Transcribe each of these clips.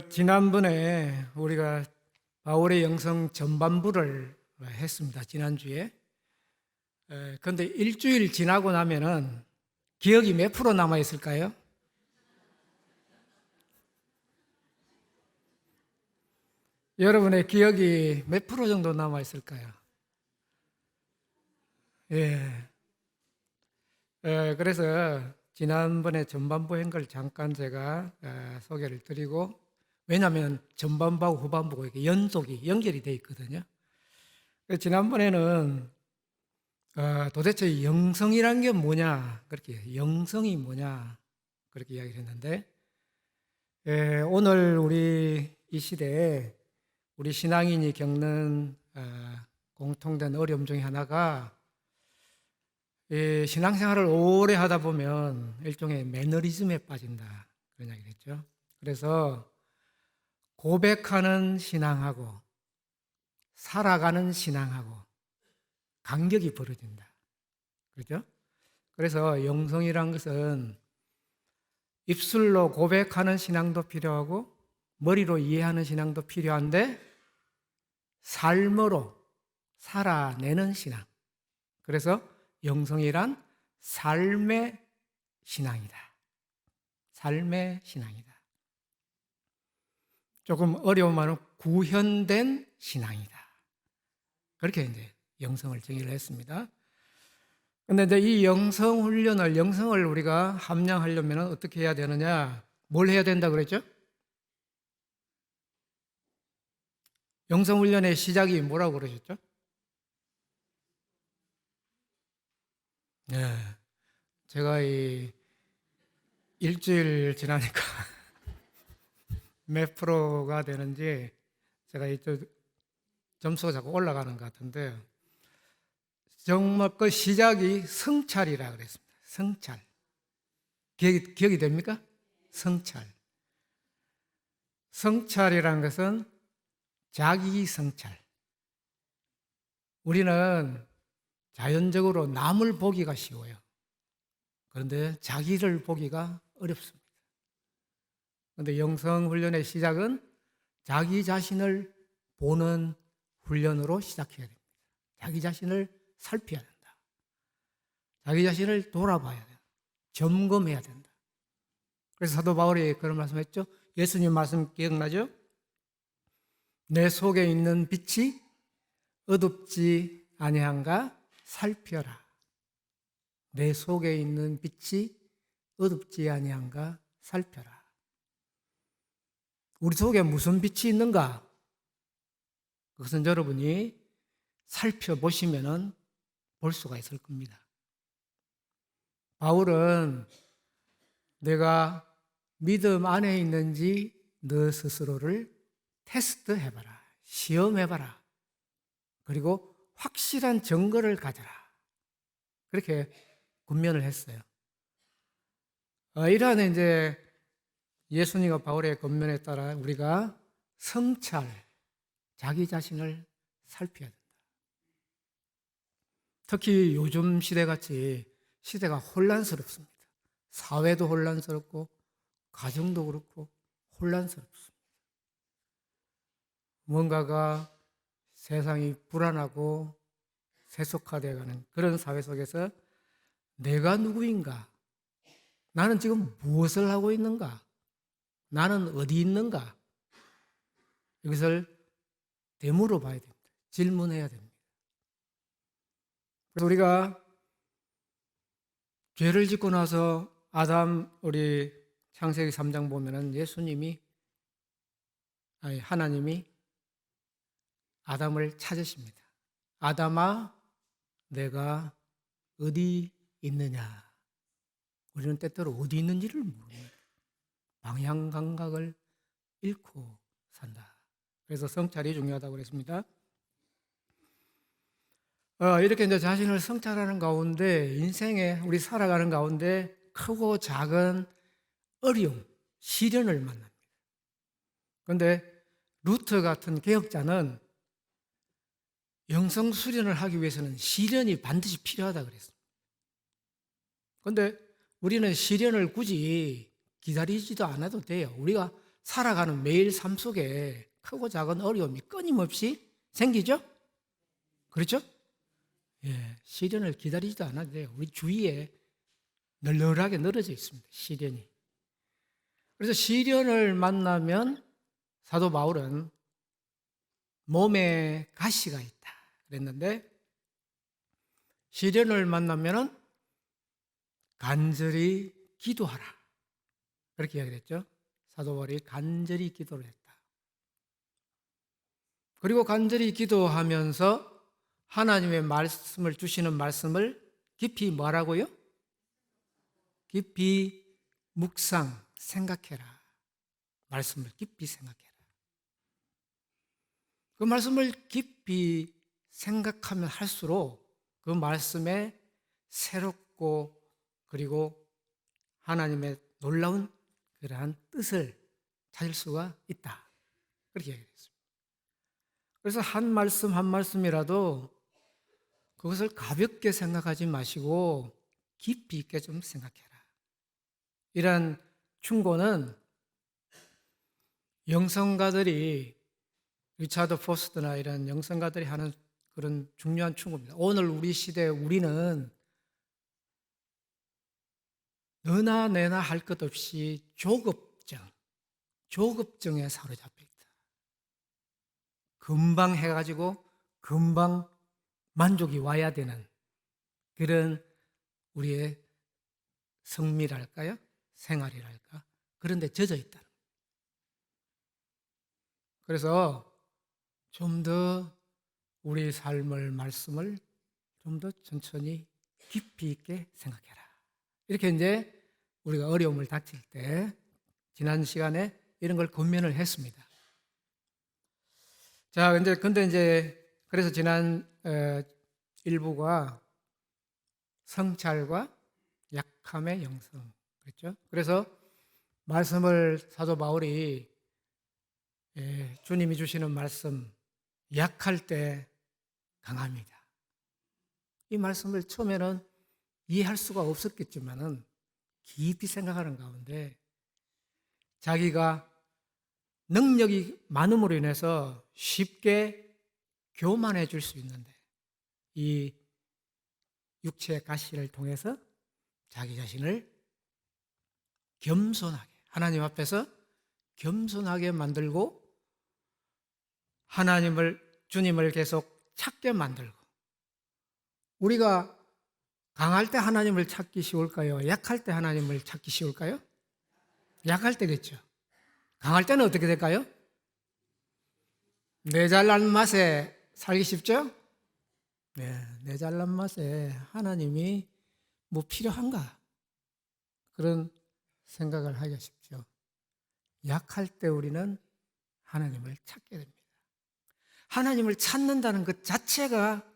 지난번에 우리가 바울의 영성 전반부를 했습니다. 지난주에. 그런데 일주일 지나고 나면은 기억이 몇 프로 남아 있을까요? 여러분의 기억이 몇 프로 정도 남아 있을까요? 예. 그래서 지난번에 전반부 한 걸 잠깐 제가 소개를 드리고, 왜냐하면 전반부하고 후반부가 이렇게 연결이 되어 있거든요. 지난번에는 도대체 영성이란 게 뭐냐, 그렇게 영성이 뭐냐, 그렇게 이야기를 했는데, 오늘 우리 이 시대에 우리 신앙인이 겪는 공통된 어려움 중에 하나가, 신앙생활을 오래 하다 보면 일종의 매너리즘에 빠진다, 그런 이야기를 했죠. 그래서 고백하는 신앙하고 살아가는 신앙하고 간격이 벌어진다. 그렇죠? 그래서 영성이란 것은 입술로 고백하는 신앙도 필요하고 머리로 이해하는 신앙도 필요한데 삶으로 살아내는 신앙. 그래서 영성이란 삶의 신앙이다. 삶의 신앙이다. 조금 어려운 말은 구현된 신앙이다. 그렇게 이제 영성을 정의를 했습니다. 근데 이제 이 영성을 우리가 함양하려면 어떻게 해야 되느냐? 뭘 해야 된다 그랬죠? 영성훈련의 시작이 뭐라고 그러셨죠? 네. 제가 이 일주일 지나니까 몇 프로가 되는지 제가 이쪽 점수가 자꾸 올라가는 것 같은데, 정말 그 시작이 성찰이라 그랬습니다. 성찰. 기억이 됩니까? 성찰. 성찰이라는 것은 자기 성찰. 우리는 자연적으로 남을 보기가 쉬워요. 그런데 자기를 보기가 어렵습니다. 그런데 영성훈련의 시작은 자기 자신을 보는 훈련으로 시작해야 됩니다. 자기 자신을 살펴야 된다. 자기 자신을 돌아봐야 된다. 점검해야 된다. 그래서 사도 바울이 그런 말씀했죠. 예수님 말씀 기억나죠? 내 속에 있는 빛이 어둡지 아니한가 살펴라. 내 속에 있는 빛이 어둡지 아니한가 살펴라. 우리 속에 무슨 빛이 있는가? 그것은 여러분이 살펴보시면 볼 수가 있을 겁니다. 바울은 내가 믿음 안에 있는지 너 스스로를 테스트해봐라. 시험해봐라. 그리고 확실한 증거를 가져라. 그렇게 군면을 했어요. 이러한 이제 예수님과 바울의 권면에 따라 우리가 성찰, 자기 자신을 살펴야 된다. 특히 요즘 시대같이 시대가 혼란스럽습니다. 사회도 혼란스럽고 가정도 그렇고 혼란스럽습니다. 뭔가가 세상이 불안하고 세속화되어가는 그런 사회 속에서 내가 누구인가? 나는 지금 무엇을 하고 있는가? 나는 어디 있는가? 이것을 되물어 봐야 됩니다. 질문해야 됩니다. 그래서 우리가 죄를 짓고 나서 우리 창세기 3장 보면은 하나님이 아담을 찾으십니다. 아담아, 내가 어디 있느냐? 우리는 때때로 어디 있는지를 모릅니다. 방향 감각을 잃고 산다. 그래서 성찰이 중요하다고 그랬습니다. 이렇게 이제 자신을 성찰하는 가운데 인생에 우리 살아가는 가운데 크고 작은 어려움, 시련을 만납니다. 그런데 루터 같은 개혁자는 영성 수련을 하기 위해서는 시련이 반드시 필요하다 그랬습니다. 그런데 우리는 시련을 굳이 기다리지도 않아도 돼요. 우리가 살아가는 매일 삶 속에 크고 작은 어려움이 끊임없이 생기죠? 그렇죠? 예, 시련을 기다리지도 않아도 돼요. 우리 주위에 널널하게 늘어져 있습니다. 시련이. 그래서 시련을 만나면 사도 바울은 몸에 가시가 있다 그랬는데, 시련을 만나면 간절히 기도하라 그렇게 이야기했죠. 사도 바울이 간절히 기도를 했다. 그리고 간절히 기도하면서 하나님의 말씀을 주시는 말씀을 깊이 뭐라고요? 깊이 묵상, 생각해라. 말씀을 깊이 생각해라. 그 말씀을 깊이 생각하면 할수록 그 말씀에 새롭고 그리고 하나님의 놀라운 그러한 뜻을 찾을 수가 있다. 그렇게 얘기했습니다. 그래서 한 말씀 한 말씀이라도 그것을 가볍게 생각하지 마시고 깊이 있게 좀 생각해라. 이런 충고는 영성가들이, 리차드 포스트나 이런 영성가들이 하는 그런 중요한 충고입니다. 오늘 우리 시대에 우리는 너나 내나 할 것 없이 조급증에 사로잡혀 있다. 금방 해가지고 금방 만족이 와야 되는 그런 우리의 성미랄까요? 생활이랄까? 그런 데 젖어 있다. 그래서 좀 더 우리 삶을, 말씀을 좀 더 천천히 깊이 있게 생각해라. 이렇게 이제 우리가 어려움을 닥칠 때 지난 시간에 이런 걸 권면을 했습니다. 자, 근데 이제 그래서 지난 일부가 성찰과 약함의 영성 그랬죠? 그래서 말씀을 사도 바울이 주님이 주시는 말씀, 약할 때 강합니다. 이 말씀을 처음에는 이해할 수가 없었겠지만은 깊이 생각하는 가운데 자기가 능력이 많음으로 인해서 쉽게 교만해질 수 있는데 이 육체의 가시를 통해서 자기 자신을 겸손하게, 하나님 앞에서 겸손하게 만들고 주님을 계속 찾게 만들고, 우리가 강할 때 하나님을 찾기 쉬울까요? 약할 때 하나님을 찾기 쉬울까요? 약할 때겠죠. 강할 때는 어떻게 될까요? 내 잘난 맛에 살기 쉽죠? 네, 내 잘난 맛에 하나님이 뭐 필요한가? 그런 생각을 하기가 쉽죠. 약할 때 우리는 하나님을 찾게 됩니다. 하나님을 찾는다는 것 자체가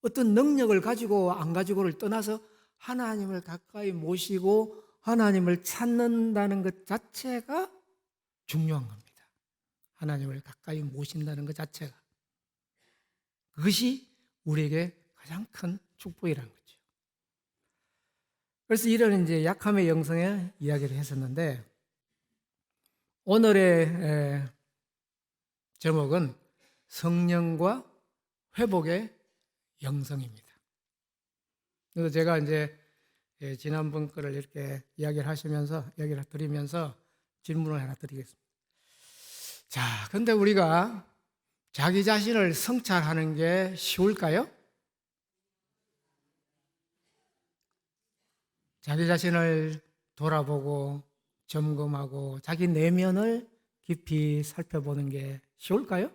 어떤 능력을 가지고 안 가지고를 떠나서 하나님을 가까이 모시고 하나님을 찾는다는 것 자체가 중요한 겁니다. 하나님을 가까이 모신다는 것 자체가. 그것이 우리에게 가장 큰 축복이라는 거죠. 그래서 이런 이제 약함의 영성의 이야기를 했었는데, 오늘의 제목은 성령과 회복의 영성입니다. 그래서 제가 이제 지난번 거를 이렇게 이야기를 드리면서 질문을 하나 드리겠습니다. 자, 근데 우리가 자기 자신을 성찰하는 게 쉬울까요? 자기 자신을 돌아보고 점검하고 자기 내면을 깊이 살펴보는 게 쉬울까요?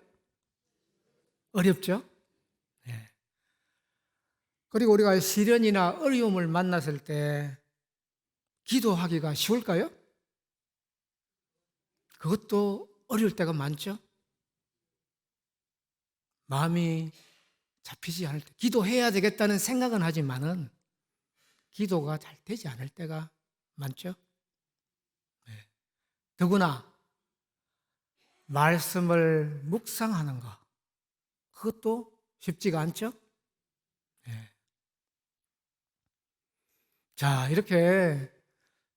어렵죠? 네. 그리고 우리가 시련이나 어려움을 만났을 때 기도하기가 쉬울까요? 그것도 어려울 때가 많죠? 마음이 잡히지 않을 때, 기도해야 되겠다는 생각은 하지만은 기도가 잘 되지 않을 때가 많죠? 네. 더구나 말씀을 묵상하는 것, 그것도 쉽지가 않죠? 네. 자, 이렇게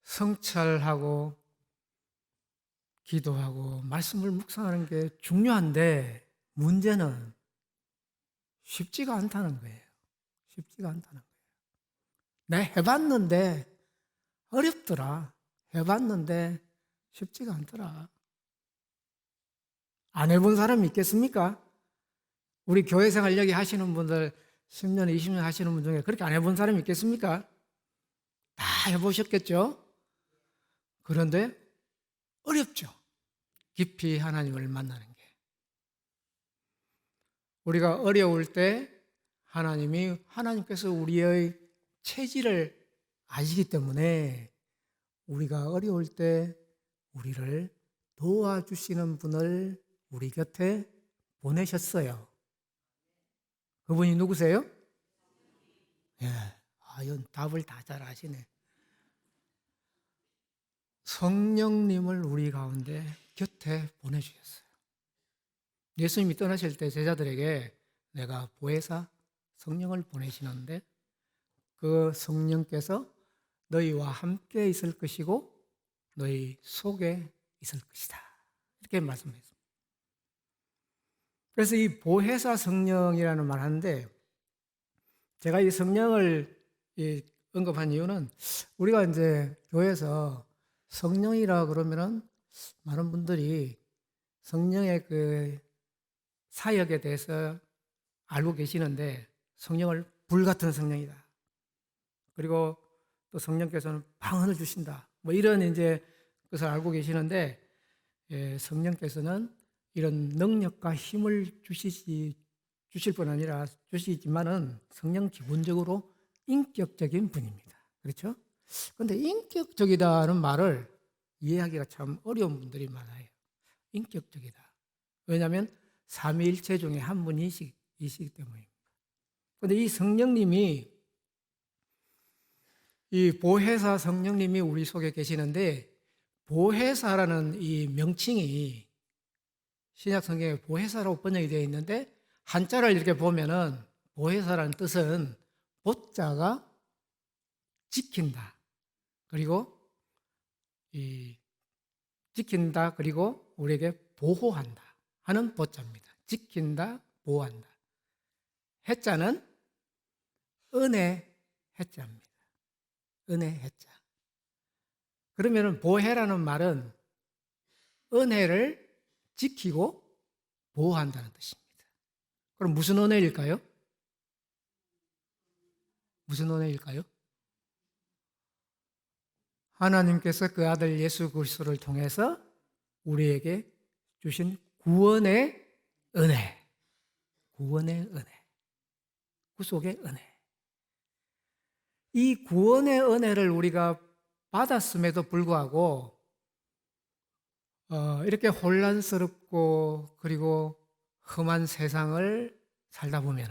성찰하고 기도하고 말씀을 묵상하는 게 중요한데 문제는 쉽지가 않다는 거예요. 쉽지가 않다는 거예요. 내가 해봤는데 어렵더라. 해봤는데 쉽지가 않더라. 안 해본 사람이 있겠습니까? 우리 교회 생활 여기 하시는 분들 10년, 20년 하시는 분 중에 그렇게 안 해본 사람이 있겠습니까? 다 해보셨겠죠? 그런데 어렵죠. 깊이 하나님을 만나는 게. 우리가 어려울 때 하나님께서 우리의 체질을 아시기 때문에 우리가 어려울 때 우리를 도와주시는 분을 우리 곁에 보내셨어요. 그분이 누구세요? 예, 이건 답을 다 잘 아시네. 성령님을 우리 가운데 곁에 보내주셨어요. 예수님이 떠나실 때 제자들에게 내가 보혜사 성령을 보내시는데 그 성령께서 너희와 함께 있을 것이고 너희 속에 있을 것이다. 이렇게 말씀했습니다. 그래서 이 보혜사 성령이라는 말을 하는데 제가 이 성령을 언급한 이유는 우리가 이제 교회에서 성령이라 그러면은 많은 분들이 성령의 그 사역에 대해서 알고 계시는데 성령을 불 같은 성령이다. 그리고 또 성령께서는 방언을 주신다. 뭐 이런 이제 것을 알고 계시는데 성령께서는 이런 능력과 힘을 주실 뿐 아니라 주시지만은 성령 기본적으로 인격적인 분입니다. 그렇죠? 그런데 인격적이다는 말을 이해하기가 참 어려운 분들이 많아요. 인격적이다. 왜냐하면 삼위일체 중에 한 분이시기 때문입니다. 그런데 이 성령님이 이 보혜사 성령님이 우리 속에 계시는데 보혜사라는 이 명칭이 신약 성경에 보혜사라고 번역이 되어 있는데 한자를 이렇게 보면은 보혜사라는 뜻은 보자가 지킨다. 그리고 지킨다. 그리고 우리에게 보호한다 하는 보자입니다. 지킨다, 보호한다. 해자는 은혜 해자입니다. 은혜 해자. 그러면은 보혜라는 말은 은혜를 지키고 보호한다는 뜻입니다. 그럼 무슨 은혜일까요? 무슨 은혜일까요? 하나님께서 그 아들 예수 그리스도를 통해서 우리에게 주신 구원의 은혜. 구원의 은혜. 구속의 은혜. 이 구원의 은혜를 우리가 받았음에도 불구하고 이렇게 혼란스럽고 그리고 험한 세상을 살다 보면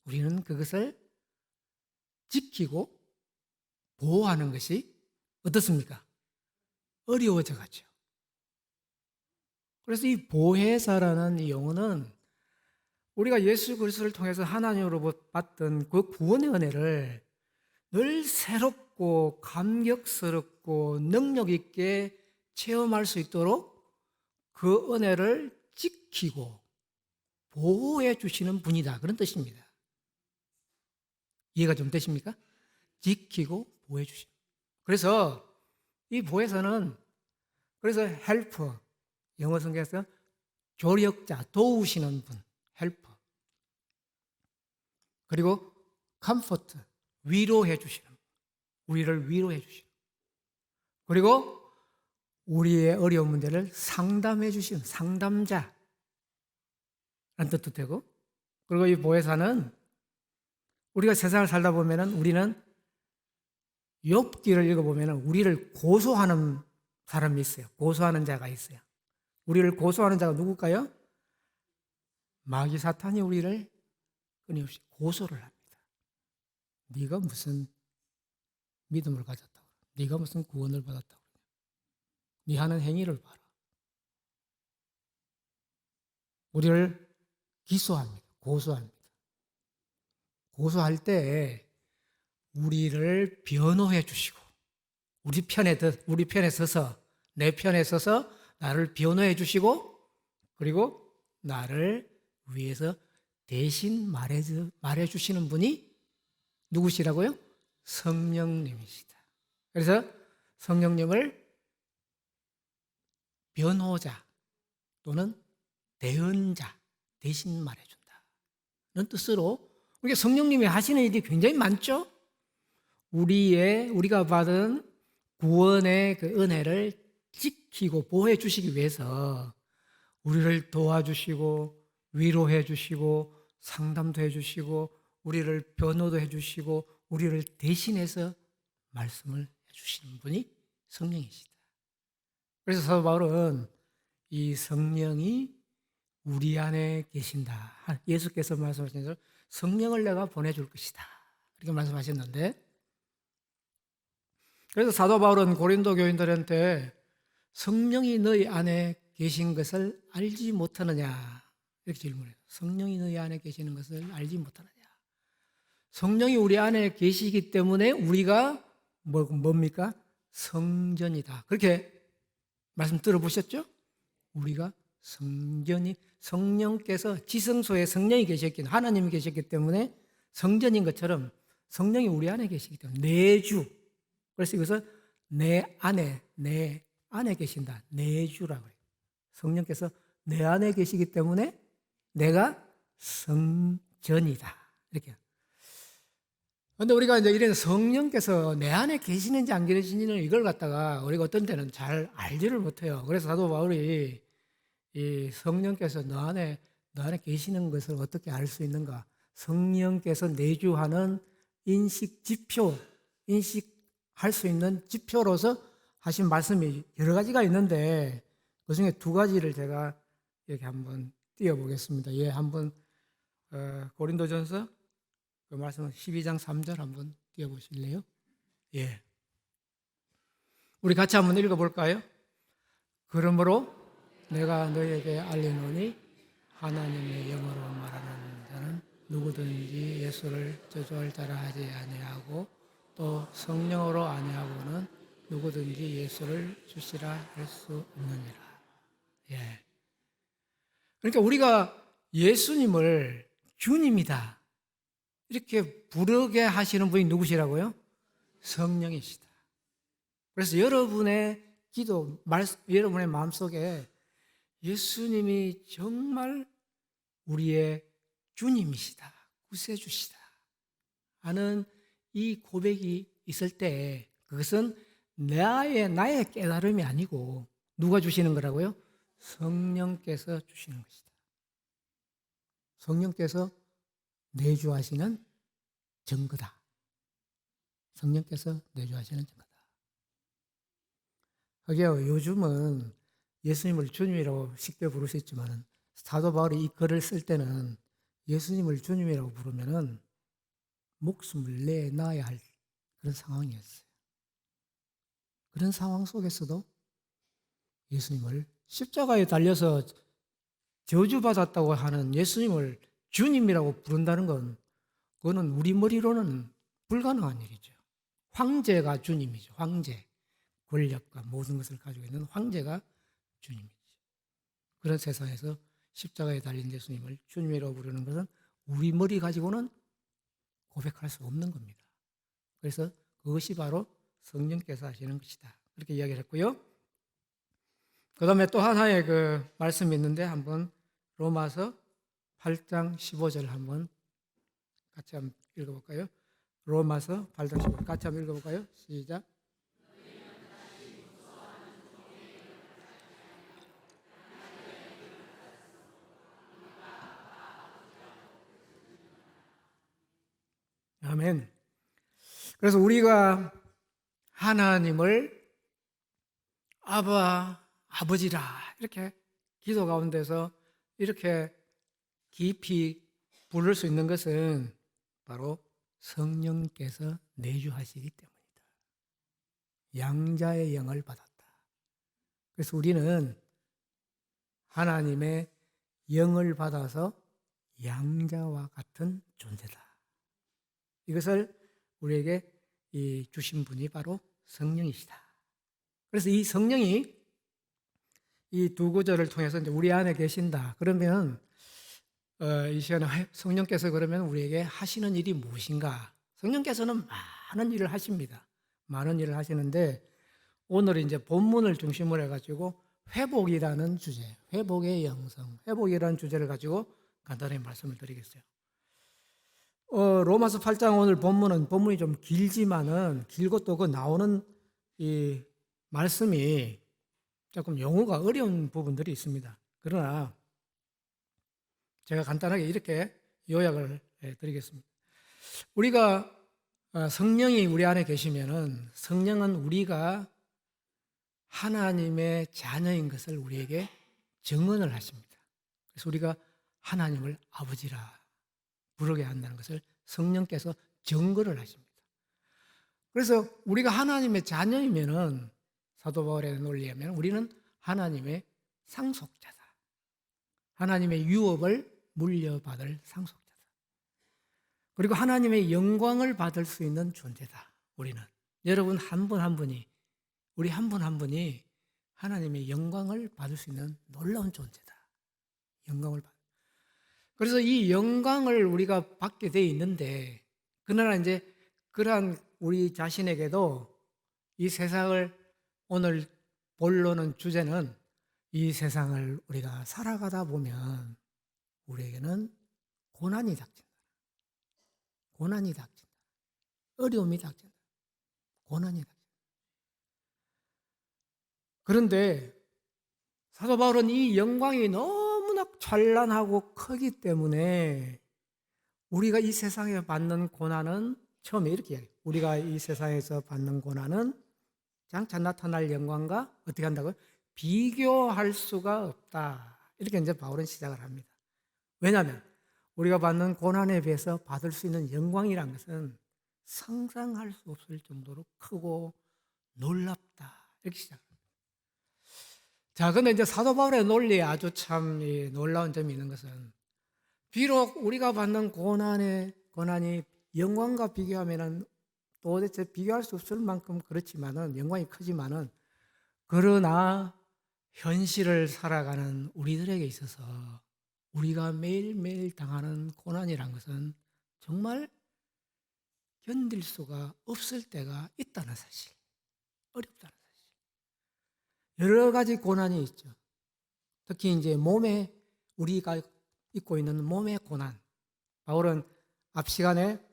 우리는 그것을 지키고 보호하는 것이 어떻습니까? 어려워져 가죠. 그래서 이 보혜사라는 이 용어는 우리가 예수 그리스도를 통해서 하나님으로부터 받던 그 구원의 은혜를 늘 새롭고 감격스럽고 능력 있게 체험할 수 있도록 그 은혜를 지키고 보호해 주시는 분이다. 그런 뜻입니다. 이해가 좀 되십니까? 지키고 보호해 주시는. 그래서 이 보혜사는 그래서 헬퍼, 영어 성경에서 조력자, 도우시는 분, 헬퍼. 그리고 컴포트, 위로해 주시는 분, 우리를 위로해 주시는. 그리고 우리의 어려운 문제를 상담해 주시는 상담자라는 뜻도 되고, 그리고 이 보혜사는 우리가 세상을 살다 보면은 우리는 욥기를 읽어보면은 우리를 고소하는 사람이 있어요. 고소하는 자가 있어요. 우리를 고소하는 자가 누굴까요? 마귀 사탄이 우리를 끊임없이 고소를 합니다. 네가 무슨 믿음을 가졌다고, 네가 무슨 구원을 받았다고, 네 하는 행위를 봐라. 우리를 기소합니다. 고소합니다. 고소할 때 우리를 변호해 주시고 우리 편에 서서 내 편에 서서 나를 변호해 주시고 그리고 나를 위해서 대신 말해 주시는 분이 누구시라고요? 성령님이시다. 그래서 성령님을 변호자 또는 대언자 대신 말해준다는 뜻으로 우리가 성령님이 하시는 일이 굉장히 많죠. 우리가 받은 구원의 그 은혜를 지키고 보호해 주시기 위해서 우리를 도와주시고 위로해 주시고 상담도 해 주시고 우리를 변호도 해 주시고 우리를 대신해서 말씀을 해 주시는 분이 성령이시다. 그래서 사도 바울은 이 성령이 우리 안에 계신다. 예수께서 말씀하신 대로 성령을 내가 보내줄 것이다. 이렇게 말씀하셨는데 그래서 사도 바울은 고린도 교인들한테 성령이 너희 안에 계신 것을 알지 못하느냐 이렇게 질문해요. 성령이 너희 안에 계시는 것을 알지 못하느냐. 성령이 우리 안에 계시기 때문에 우리가 뭡니까? 성전이다. 그렇게 말씀 들어보셨죠? 우리가 성령께서 지성소에 성령이 계셨기 하나님이 계셨기 때문에 성전인 것처럼 성령이 우리 안에 계시기 때문에 내주. 그래서 이것을 내 안에 계신다. 내주라고 해요. 성령께서 내 안에 계시기 때문에 내가 성전이다. 이렇게. 그런데 우리가 이제 이런 성령께서 내 안에 계시는지 안 계시는지는 이걸 갖다가 우리가 어떤 때는 잘 알지를 못해요. 그래서 사도 바울이 이 성령께서 너 안에 계시는 것을 어떻게 알 수 있는가? 성령께서 내주하는 인식할 수 있는 지표로서 하신 말씀이 여러 가지가 있는데 그 중에 두 가지를 제가 여기 한번 띄워보겠습니다. 예, 한번 고린도전서 그 말씀은 12장 3절 한번 띄워보실래요? 예. 우리 같이 한번 읽어볼까요? 그러므로 내가 너에게 알리노니 하나님의 영어로 말하는 자는 누구든지 예수를 저주할 자라 하지 아니하고 또 성령으로 아니하고는 누구든지 예수를 주시라 할 수 없느니라. 예. 그러니까 우리가 예수님을 주님이다 이렇게 부르게 하시는 분이 누구시라고요? 성령이시다. 그래서 여러분의 여러분의 마음속에 예수님이 정말 우리의 주님이시다, 구세주시다 하는 이 고백이 있을 때 그것은 나의 깨달음이 아니고 누가 주시는 거라고요? 성령께서 주시는 것이다. 성령께서 내주하시는 증거다. 성령께서 내주하시는 증거다. 그게요, 요즘은 예수님을 주님이라고 쉽게 부를 수 있지만 사도 바울이 이 글을 쓸 때는 예수님을 주님이라고 부르면은 목숨을 내놔야 할 그런 상황이었어요. 그런 상황 속에서도 예수님을 십자가에 달려서 저주받았다고 하는 예수님을 주님이라고 부른다는 건 그거는 우리 머리로는 불가능한 일이죠. 황제가 주님이죠. 황제. 권력과 모든 것을 가지고 있는 황제가 주님이죠. 그런 세상에서 십자가에 달린 예수님을 주님이라고 부르는 것은 우리 머리 가지고는 고백할 수 없는 겁니다. 그래서 그것이 바로 성령께서 하시는 것이다. 그렇게 이야기를 했고요. 그 다음에 또 하나의 그 말씀이 있는데 한번 로마서 8장 15절 한번 같이 한번 읽어볼까요? 로마서 8장 15절 같이 한번 읽어볼까요? 시작. 아멘. 그래서 우리가 하나님을 아버지라 이렇게 기도 가운데서 이렇게 깊이 부를 수 있는 것은 바로 성령께서 내주하시기 때문이다. 양자의 영을 받았다. 그래서 우리는 하나님의 영을 받아서 양자와 같은 존재다. 이것을 우리에게 주신 분이 바로 성령이시다. 그래서 이 성령이 이 두 구절을 통해서 이제 우리 안에 계신다. 그러면 이 시간에 성령께서 그러면 우리에게 하시는 일이 무엇인가? 성령께서는 많은 일을 하십니다. 많은 일을 하시는데 오늘 이제 본문을 중심으로 해가지고 회복이라는 주제, 회복의 영성, 회복이라는 주제를 가지고 간단히 말씀을 드리겠어요. 로마서 8장 오늘 본문이 좀 길지만은 길고 또 그 나오는 이 말씀이 조금 용어가 어려운 부분들이 있습니다. 그러나 제가 간단하게 이렇게 요약을 드리겠습니다. 우리가 성령이 우리 안에 계시면은 성령은 우리가 하나님의 자녀인 것을 우리에게 증언을 하십니다. 그래서 우리가 하나님을 아버지라 부르게 한다는 것을 성령께서 증거를 하십니다. 그래서 우리가 하나님의 자녀이면은 사도 바울의 논리에 하면 우리는 하나님의 상속자다. 하나님의 유업을 물려받을 상속자다. 그리고 하나님의 영광을 받을 수 있는 존재다. 우리는 여러분 한 분 한 분이 우리 한 분 한 분이 하나님의 영광을 받을 수 있는 놀라운 존재다. 영광을 받. 그래서 이 영광을 우리가 받게 돼 있는데 그러나 이제 그러한 우리 자신에게도 이 세상을 오늘 본론은 주제는 이 세상을 우리가 살아가다 보면 우리에게는 고난이 닥친다. 고난이 닥친다. 어려움이 닥친다. 고난이 닥친다. 그런데 사도 바울은 이 영광이 너무나 찬란하고 크기 때문에 우리가 이 세상에 받는 고난은 처음에 이렇게 이야기해요. 우리가 이 세상에서 받는 고난은 장차 나타날 영광과 어떻게 한다고요? 비교할 수가 없다. 이렇게 이제 바울은 시작을 합니다. 왜냐하면 우리가 받는 고난에 비해서 받을 수 있는 영광이란 것은 상상할 수 없을 정도로 크고 놀랍다. 이렇게 시작합니다. 자, 근데 이제 사도 바울의 논리에 아주 참 놀라운 점이 있는 것은 비록 우리가 받는 고난이 영광과 비교하면은 도대체 비교할 수 없을 만큼 그렇지만은 영광이 크지만은 그러나 현실을 살아가는 우리들에게 있어서 우리가 매일매일 당하는 고난이란 것은 정말 견딜 수가 없을 때가 있다는 사실, 어렵다는 사실. 여러 가지 고난이 있죠. 특히 이제 몸에 우리가 입고 있는 몸의 고난. 바울은 앞 시간에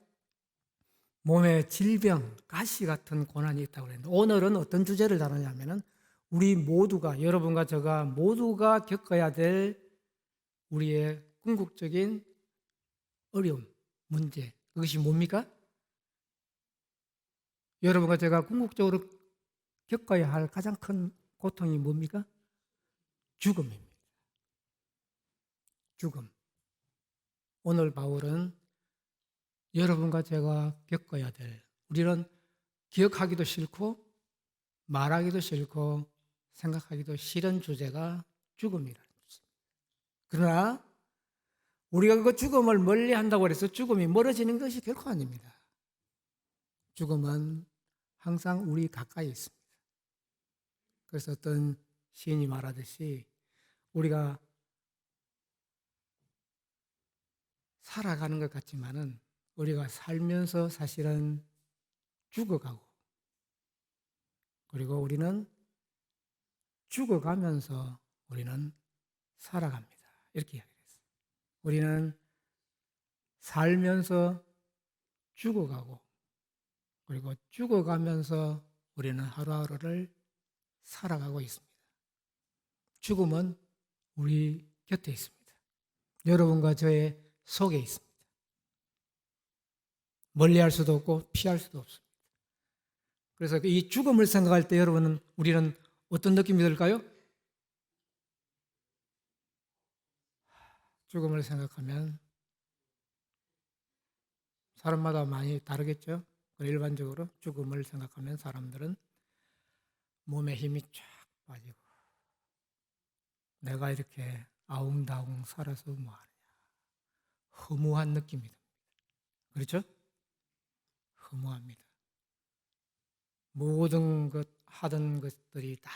몸에 질병, 가시 같은 고난이 있다고 그랬는데 오늘은 어떤 주제를 다루냐면은 우리 모두가 여러분과 제가 모두가 겪어야 될 우리의 궁극적인 어려움, 문제. 그것이 뭡니까? 여러분과 제가 궁극적으로 겪어야 할 가장 큰 고통이 뭡니까? 죽음입니다. 죽음. 오늘 바울은 여러분과 제가 겪어야 될 우리는 기억하기도 싫고 말하기도 싫고 생각하기도 싫은 주제가 죽음이라는 주제입니다. 그러나 우리가 그 죽음을 멀리 한다고 해서 죽음이 멀어지는 것이 결코 아닙니다. 죽음은 항상 우리 가까이 있습니다. 그래서 어떤 시인이 말하듯이 우리가 살아가는 것 같지만은 우리가 살면서 사실은 죽어가고 그리고 우리는 죽어가면서 우리는 살아갑니다. 이렇게 이야기했어요. 우리는 살면서 죽어가고 그리고 죽어가면서 우리는 하루하루를 살아가고 있습니다. 죽음은 우리 곁에 있습니다. 여러분과 저의 속에 있습니다. 멀리할 수도 없고 피할 수도 없습니다. 그래서 이 죽음을 생각할 때 우리는 어떤 느낌이 들까요? 죽음을 생각하면 사람마다 많이 다르겠죠? 일반적으로 죽음을 생각하면 사람들은 몸에 힘이 쫙 빠지고 내가 이렇게 아웅다웅 살아서 뭐하느냐 허무한 느낌이 듭니다. 그렇죠? 허무합니다. 모든 하던 것들이 다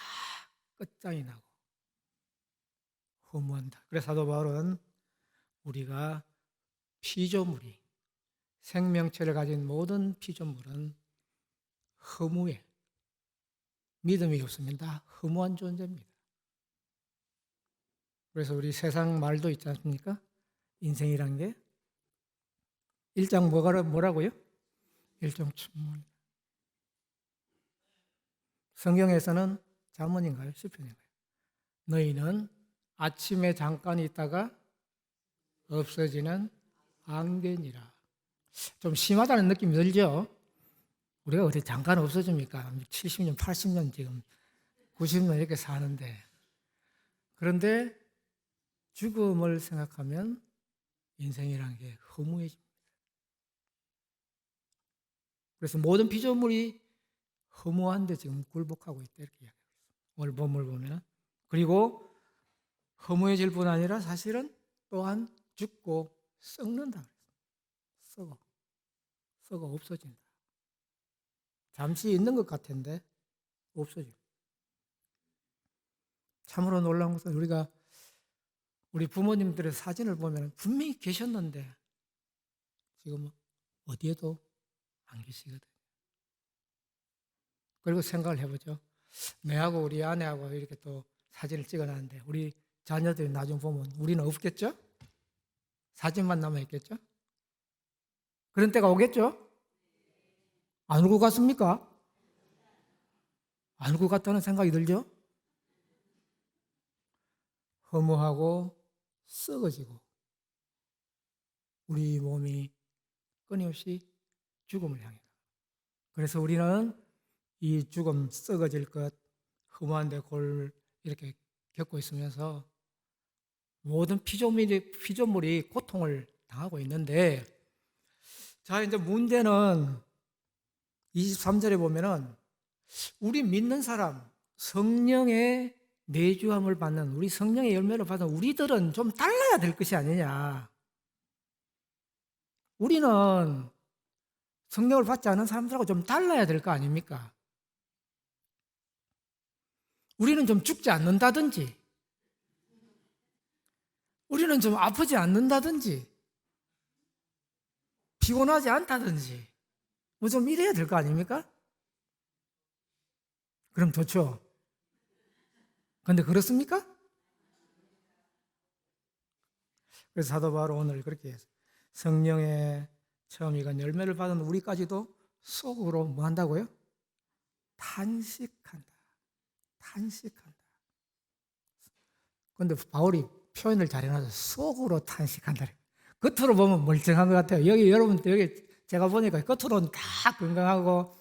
끝장이 나고 허무한다. 그래서 사도 바울은 우리가 피조물이 생명체를 가진 모든 피조물은 허무해. 믿음이 없으면 다 허무한 존재입니다. 그래서 우리 세상 말도 있지 않습니까? 인생이란 게 1장 뭐라고요? 일종 춘문. 성경에서는 잠언인가요? 시편인가요? 너희는 아침에 잠깐 있다가 없어지는 안개니라. 좀 심하다는 느낌이 들죠? 우리가 어디 잠깐 없어집니까? 70년, 80년 지금 90년 이렇게 사는데. 그런데 죽음을 생각하면 인생이란 게 허무해집니다. 그래서 모든 피조물이 허무한데 지금 굴복하고 있다 이렇게 이야기하고 있습니다. 오늘 본문을 보면 그리고 허무해질 뿐 아니라 사실은 또한 죽고 썩는다. 썩어 없어진다. 잠시 있는 것 같은데 없어져. 참으로 놀라운 것은 우리 부모님들의 사진을 보면 분명히 계셨는데 지금 어디에도 안 계시거든요. 그리고 생각을 해보죠. 내하고 우리 아내하고 이렇게 또 사진을 찍어놨는데 우리 자녀들이 나중에 보면 우리는 없겠죠? 사진만 남아있겠죠? 그런 때가 오겠죠? 안 올 것 같습니까? 안 올 것 같다는 생각이 들죠? 허무하고 썩어지고 우리 몸이 끊임없이 죽음을 향해. 그래서 우리는 이 죽음, 썩어질 것, 허무한데 골 이렇게 겪고 있으면서 모든 피조물이 고통을 당하고 있는데, 자, 이제 문제는 23절에 보면은 우리 믿는 사람, 성령의 내주함을 받는, 우리 성령의 열매를 받는 우리들은 좀 달라야 될 것이 아니냐. 우리는 성령을 받지 않은 사람들하고 좀 달라야 될 거 아닙니까? 우리는 좀 죽지 않는다든지, 우리는 좀 아프지 않는다든지, 피곤하지 않다든지, 뭐 좀 이래야 될 거 아닙니까? 그럼 좋죠. 근데 그렇습니까? 그래서 사도 바울은 오늘 그렇게 해서 성령의 처음 이건 열매를 받은 우리까지도 속으로 뭐 한다고요? 탄식한다. 그런데 바울이 표현을 잘 해놔서 속으로 탄식한다. 겉으로 보면 멀쩡한 것 같아요. 여러분 제가 보니까 겉으로는 다 건강하고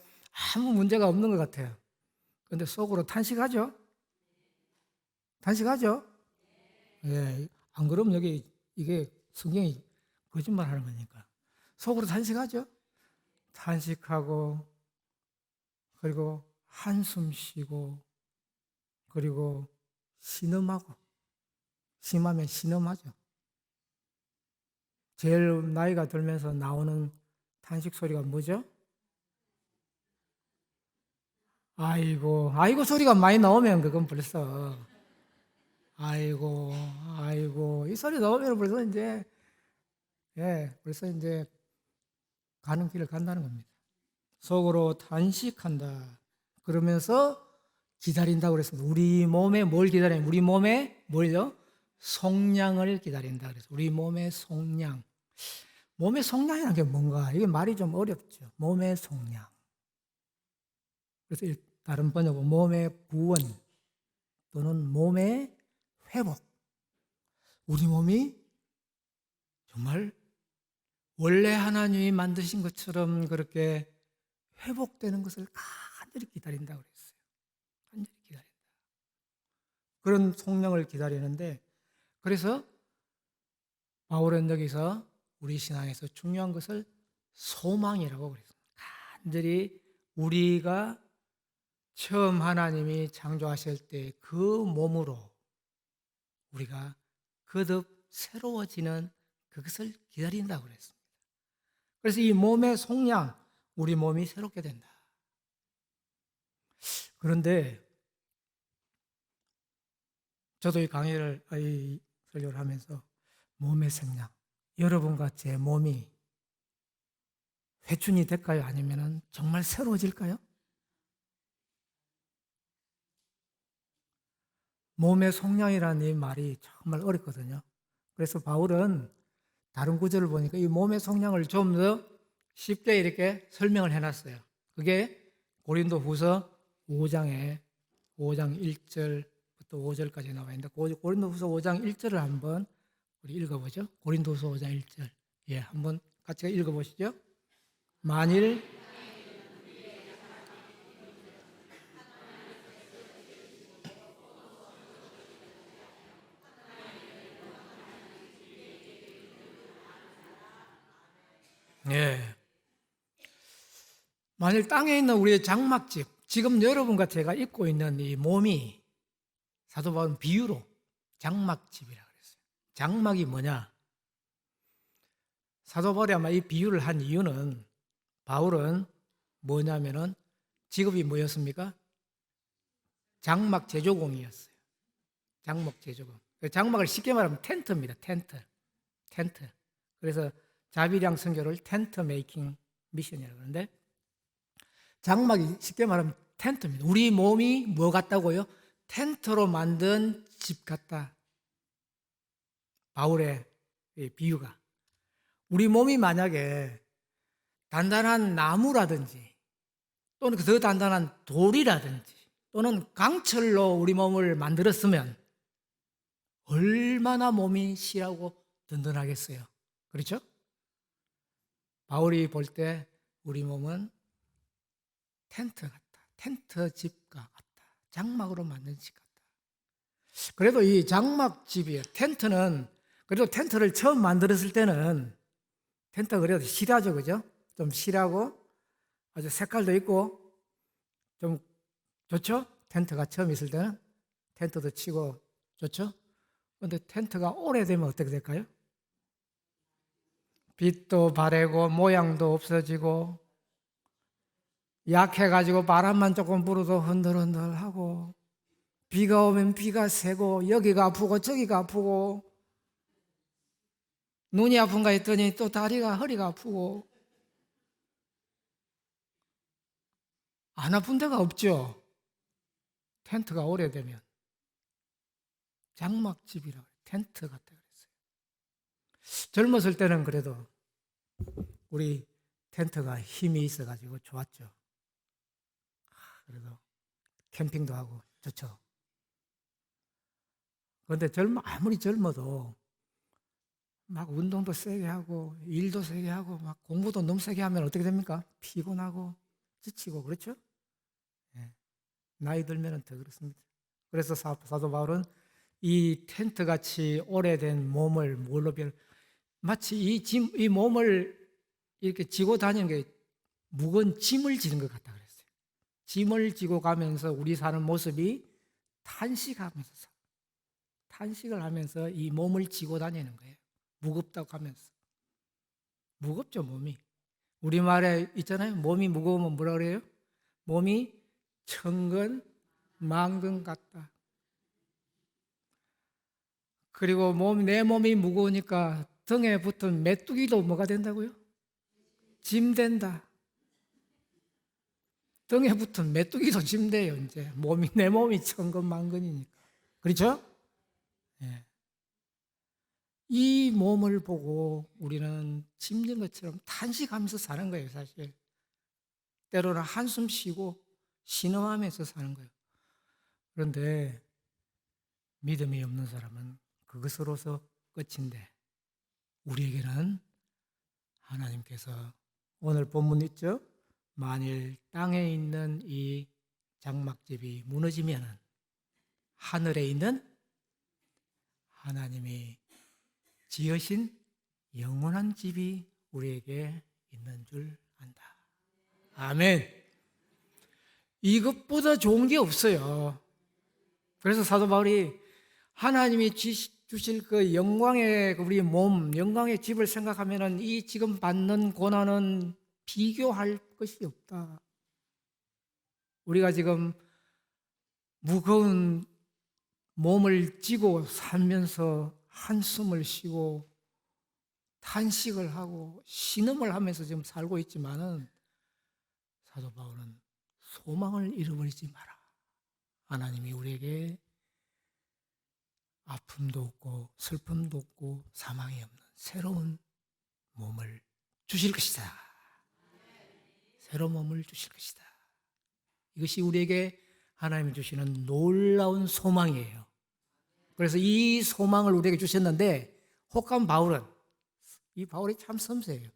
아무 문제가 없는 것 같아요. 그런데 속으로 탄식하죠? 예, 안 그러면 이게 성경이 거짓말하는 거니까. 속으로 탄식하죠? 탄식하고 그리고 한숨 쉬고 그리고 신음하고 심하면 신음하죠. 제일 나이가 들면서 나오는 탄식 소리가 뭐죠? 아이고 소리가 많이 나오면 그건 벌써 아이고 이 소리 나오면 벌써 이제 가는 길을 간다는 겁니다. 속으로 탄식한다. 그러면서 기다린다고 그랬습니다. 우리 몸에 뭘 기다려요? 우리 몸에 뭘요? 속량을 기다린다 그래서 우리 몸의 속량. 몸의 속량이라는 게 뭔가? 이게 말이 좀 어렵죠. 몸의 속량. 그래서 다른 번역은 몸의 구원 또는 몸의 회복. 우리 몸이 정말 원래 하나님이 만드신 것처럼 그렇게 회복되는 것을 간절히 기다린다고 그랬어요. 간절히 기다린다. 그런 속량을 기다리는데 그래서 바울은 여기서 우리 신앙에서 중요한 것을 소망이라고 그랬습니다. 간절히 우리가 처음 하나님이 창조하실 때 그 몸으로 우리가 거듭 새로워지는 그것을 기다린다고 그랬습니다. 그래서 이 몸의 속량, 우리 몸이 새롭게 된다. 그런데 저도 이 설교를 하면서 몸의 생량, 여러분과 제 몸이 회춘이 될까요? 아니면 정말 새로워질까요? 몸의 속량이라는 이 말이 정말 어렵거든요. 그래서 바울은 다른 구절을 보니까 이 몸의 속량을 좀 더 쉽게 이렇게 설명을 해놨어요. 그게 고린도 후서 5장 1절부터 5절까지 나와 있는데 고린도 후서 5장 1절을 한번 우리 읽어보죠. 고린도 후서 5장 1절. 예, 한번 같이 읽어보시죠. 만일 예. 만일 땅에 있는 우리의 장막집, 지금 여러분과 제가 입고 있는 이 몸이 사도 바울은 비유로 장막집이라 그랬어요. 장막이 뭐냐? 사도 바울이 아마 이 비유를 한 이유는 바울은 뭐냐면은 직업이 뭐였습니까? 장막 제조공이었어요. 장막 제조공. 장막을 쉽게 말하면 텐트입니다. 텐트. 그래서 자비량 선교를 텐트 메이킹 미션이라고 하는데 장막이 쉽게 말하면 텐트입니다. 우리 몸이 뭐 같다고요? 텐트로 만든 집 같다. 바울의 비유가. 우리 몸이 만약에 단단한 나무라든지 또는 더 단단한 돌이라든지 또는 강철로 우리 몸을 만들었으면 얼마나 몸이 실하고 든든하겠어요. 그렇죠? 바울이 볼 때 우리 몸은 텐트 같다. 텐트 집과 같다. 장막으로 만든 집 같다. 그래도 이 장막집이에요. 텐트는 그래도 텐트를 처음 만들었을 때는 텐트가 그래도 실하죠. 그죠? 좀 실하고 아주 색깔도 있고 좀 좋죠? 텐트가 처음 있을 때는 텐트도 치고 좋죠? 그런데 텐트가 오래되면 어떻게 될까요? 빛도 바래고 모양도 없어지고 약해가지고 바람만 조금 불어도 흔들흔들하고 비가 오면 비가 새고 여기가 아프고 저기가 아프고 눈이 아픈가 했더니 또 다리가 허리가 아프고 안 아픈 데가 없죠. 텐트가 오래되면 장막집이라고 텐트 같다 그랬어요. 젊었을 때는 그래도 우리 텐트가 힘이 있어가지고 좋았죠. 그래도 캠핑도 하고 좋죠. 그런데 아무리 젊어도 막 운동도 세게 하고 일도 세게 하고 막 공부도 너무 세게 하면 어떻게 됩니까? 피곤하고 지치고 그렇죠? 예. 나이 들면 더 그렇습니다. 그래서 사도 바울은 이 텐트 같이 오래된 몸을 뭘로 마치 이 몸을 이렇게 지고 다니는 게 무거운 짐을 지는 것 같다 그랬어요. 짐을 지고 가면서 우리 사는 모습이 탄식을 하면서 이 몸을 지고 다니는 거예요. 무겁다고 하면서. 무겁죠, 몸이. 우리말에 있잖아요. 몸이 무거우면 뭐라 그래요? 몸이 천근, 만근 같다. 그리고 내 몸이 무거우니까 등에 붙은 메뚜기도 뭐가 된다고요? 짐 된다. 등에 붙은 메뚜기도 짐 돼요, 이제. 내 몸이 천근 만근이니까. 그렇죠? 예. 이 몸을 보고 우리는 짐진 것처럼 탄식하면서 사는 거예요, 사실. 때로는 한숨 쉬고 신음하면서 사는 거예요. 그런데 믿음이 없는 사람은 그것으로서 끝인데 우리에게는 하나님께서 오늘 본문 있죠? 만일 땅에 있는 이 장막집이 무너지면 하늘에 있는 하나님이 지으신 영원한 집이 우리에게 있는 줄 안다. 아멘. 이것보다 좋은 게 없어요. 그래서 사도 바울이 하나님이 주실 그 영광의 우리 몸, 영광의 집을 생각하면은 이 지금 받는 고난은 비교할 것이 없다. 우리가 지금 무거운 몸을 쥐고 살면서 한숨을 쉬고 탄식을 하고 신음을 하면서 지금 살고 있지만은 사도 바울은 소망을 잃어버리지 마라. 하나님이 우리에게 아픔도 없고 슬픔도 없고 사망이 없는 새로운 몸을 주실 것이다. 새로운 몸을 주실 것이다. 이것이 우리에게 하나님이 주시는 놀라운 소망이에요. 그래서 이 소망을 우리에게 주셨는데 혹한 바울은, 이 바울이 참 섬세해요.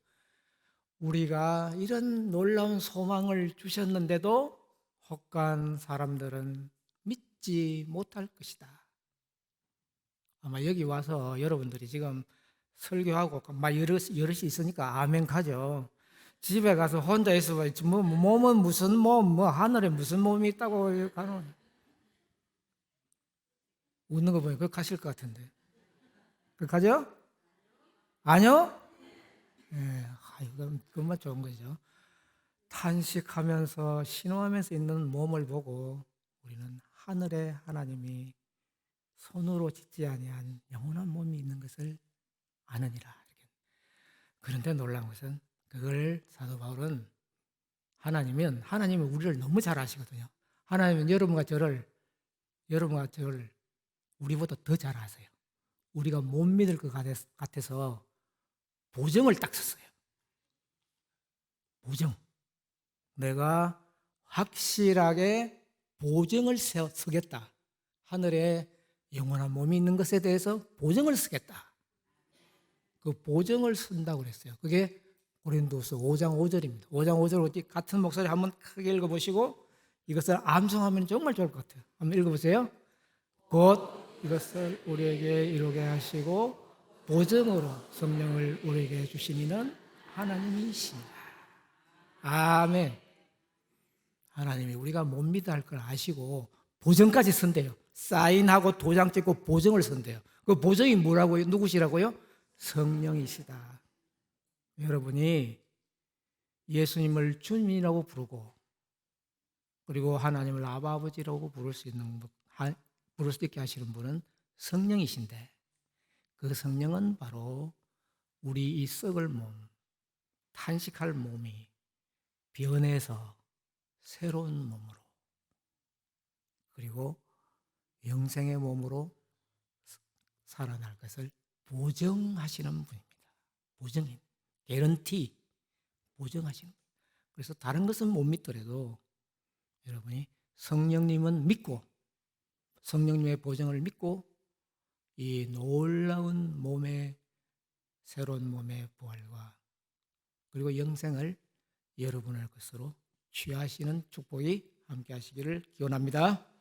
우리가 이런 놀라운 소망을 주셨는데도 혹한 사람들은 믿지 못할 것이다. 아마 여기 와서 여러분들이 지금 설교하고 막 여럿이 있으니까 아멘 가죠. 집에 가서 혼자 있어봐. 몸은 무슨 몸, 하늘에 무슨 몸이 있다고 가는. 웃는 거 보니까 그거 가실 것 같은데. 그 가죠? 아니요? 예, 그것만 좋은 거죠. 탄식하면서 신음하면서 있는 몸을 보고 우리는 하늘에 하나님이 손으로 짓지 아니한 영원한 몸이 있는 것을 아느니라. 그런데 놀라운 것은 그걸 사도 바울은 하나님은 우리를 너무 잘 아시거든요. 하나님은 여러분과 저를 우리보다 더 잘 아세요. 우리가 못 믿을 것 같아서 보증을 딱 썼어요. 보증. 내가 확실하게 보증을 서겠다. 하늘에 영원한 몸이 있는 것에 대해서 보증을 쓰겠다. 그 보증을 쓴다고 그랬어요. 그게 고린도서 5장 5절입니다. 5장 5절 같은 목소리 한번 크게 읽어보시고 이것을 암송하면 정말 좋을 것 같아요. 한번 읽어보세요. 곧 이것을 우리에게 이루게 하시고 보증으로 성령을 우리에게 주시니는 하나님이시니라. 아멘. 하나님이 우리가 못 믿어 할 걸 아시고 보증까지 쓴대요. 사인하고 도장 찍고 보증을 쓴대요. 그 보증이 뭐라고요? 누구시라고요? 성령이시다. 여러분이 예수님을 주님이라고 부르고 그리고 하나님을 아버지라고 부를 수 있게 하시는 분은 성령이신데 그 성령은 바로 우리 이 썩을 몸, 탄식할 몸이 변해서 새로운 몸으로 그리고 영생의 몸으로 살아날 것을 보증하시는 분입니다. 보증인, 개런티, 보증하시는 분. 그래서 다른 것은 못 믿더라도 여러분이 성령님은 믿고 성령님의 보증을 믿고 이 놀라운 몸의 새로운 몸의 부활과 그리고 영생을 여러분의 것으로 취하시는 축복이 함께 하시기를 기원합니다.